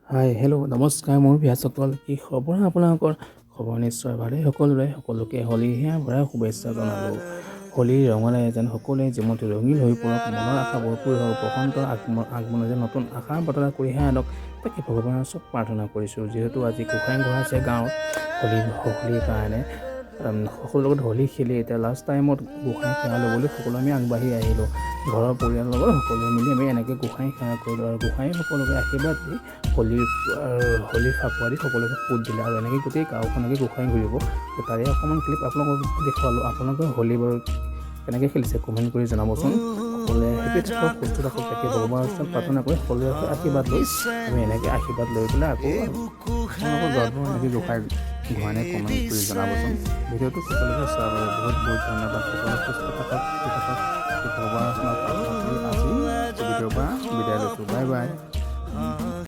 hi hello' নমস্কাৰ মোৰ ভিয়াসকল কি খবৰ আপোনালোকৰ খবৰ নিশ্চয় ভালেই সকলোকে হোলীৰে ভৰা শুভেচ্ছা জনালোঁ হোলীৰ ৰঙৰে যেন সকলোৱে জীৱনটো ৰঙীন হৈ পৰক মনৰ আশা ভৰপূৰ হওক বসন্তৰ আগমনে যেন নতুন আশাৰ বতৰা কৰিহে আনক তাকে ভগৱানৰ ওচৰত প্ৰাৰ্থনা কৰিছোঁ যিহেতু আজি গোসাঁই ঘৰ আছে গাঁৱত হোলীৰ কাৰণে সকলোৰ লগত হোলী খেলি এতিয়া লাষ্ট টাইমত গোসাঁই সেৱা ল'বলৈ সকলো আমি আগবাঢ়ি আহিলোঁ ঘৰৰ পৰিয়ালৰ লগত সকলোৱে মিলি আমি এনেকৈ গোসাঁই সেৱা কৰিলোঁ আৰু গোসাঁই সকলোকে আশীৰ্বাদ দি হোলীৰ ফাকুৱা দি সকলোকে পোত দিলে আৰু এনেকৈ গোটেই গাঁওখনকে গোসাঁই ঘূৰিব তাৰে অকণমান ক্লিপ আপোনালোকক দেখুৱালোঁ আপোনালোকে হোলী বাৰু কেনেকৈ খেলিছে কমেণ্ট কৰি জনাবচোন সকলোৱে হেপী থাকক সুস্থ থাকক তাকে ভগৱানৰ ওচৰত প্ৰাৰ্থনা কৰি সকলোৰে আশীৰ্বাদ লৈ আমি এনেকৈ আশীৰ্বাদ লৈ পেলাই আকৌ আপোনালোকৰ ঘৰতো এনেকৈ গোসাঁই ঘূৰাই কমেণ্ট কৰি জনাবচোন ভিডিঅ'টো সকলোকে চোৱাৰ বাবে বহুত বহুত ধন্যবাদ সকলোৱে সুস্থ থাকক ভগৱানৰ ওচৰত প্ৰাৰ্থনা কৰি আজি ভিডিঅ'ৰ পৰা বিদায় লৈছোঁ বাই বাই